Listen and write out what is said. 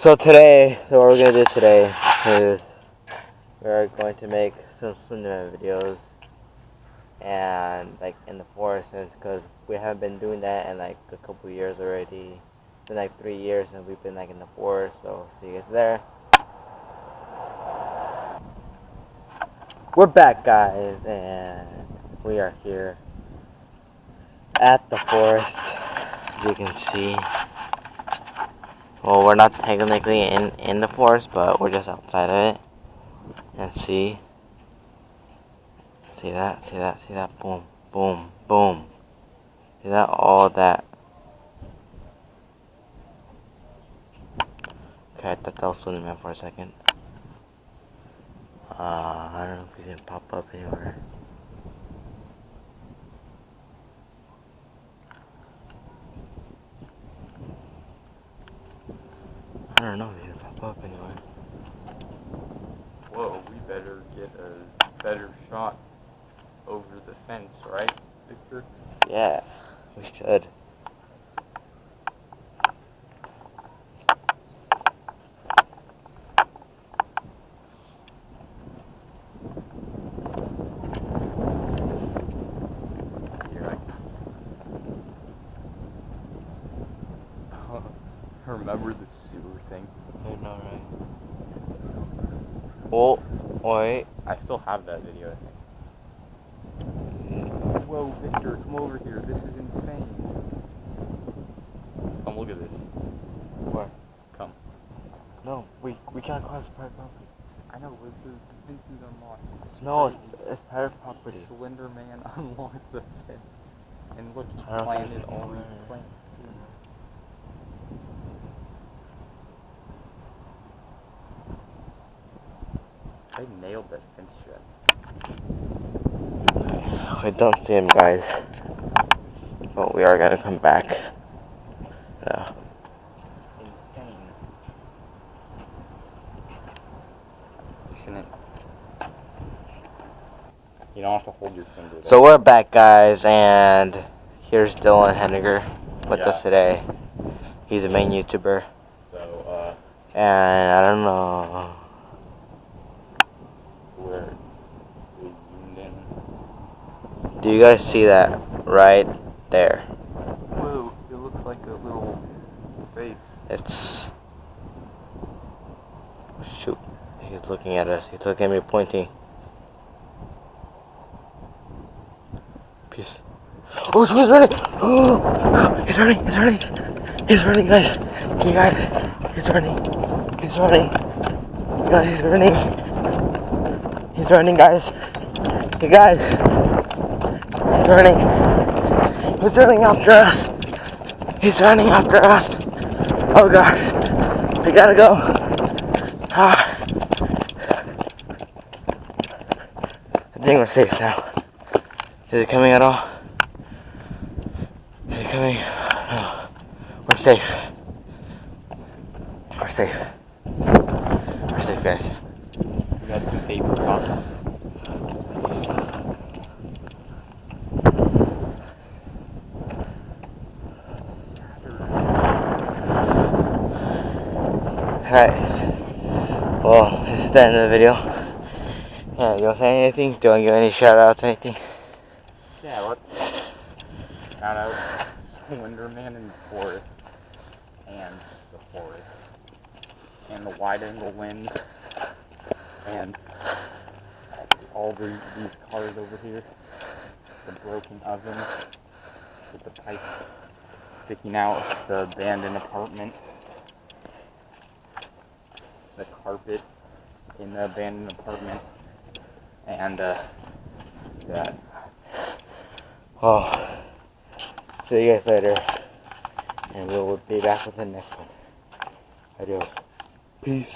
So what we're gonna do today is we're going to make some Slenderman videos and like in the forest, because we haven't been doing that in like a couple years already. It's been like 3 years and we've been like in the forest. So see you guys there. We're back, guys, and we are here at the forest, as you can see. Well, we're not technically in the forest, but we're just outside of it. And see that, boom, boom, boom. See that, all that. Okay, I thought that was Slenderman for a second. I don't know if he's gonna pop up anywhere. I don't know if he's gonna pop up anywhere. Whoa, we better get a better shot over the fence, right, Victor? Yeah, we should. Remember the sewer thing? I know, right? Oh, wait. I still have that video, I think. Whoa, Victor, come over here. This is insane. Come look at this. Where? Come. No, we can't cross private property. I know, but the fence is unlocked. No, it's private property. Slender Man unlocked the fence. And look, he I don't think planted it's all over. these plants. They nailed that fence shut. We don't see him, guys, but we are gonna come back. Yeah. Insane. You shouldn't. You don't have to hold your finger. So we're back, guys, and here's Dylan Henniger with us today. He's a main YouTuber. So, and I don't know. we're zoomed in. Do you guys see that right there? Whoa, it looks like a little face. It's... Shoot. He's looking at us. He's looking at me, pointing. Peace. Oh, he's running! Oh, he's running! He's running! He's running, guys! You guys! He's running! He's running! Guys, he's running! He's running, guys! You guys! He's running! He's running after us! He's running after us! Oh gosh! We gotta go! Ah. I think we're safe now. Is it coming at all? Is it coming? No. We're safe. We're safe. We're safe, guys. We got some paper cups. Alright. Well, this is the end of the video. Yeah, you want to say anything? Do you want to give any shout outs, anything? Yeah, let's shout out Slender Man in the forest. And the forest. And the wide angle lens. And all these cars over here. The broken oven. With the pipe sticking out. The abandoned apartment. The carpet in the abandoned apartment. And that. Well, see you guys later. And we'll be back with the next one. Adios. Peace.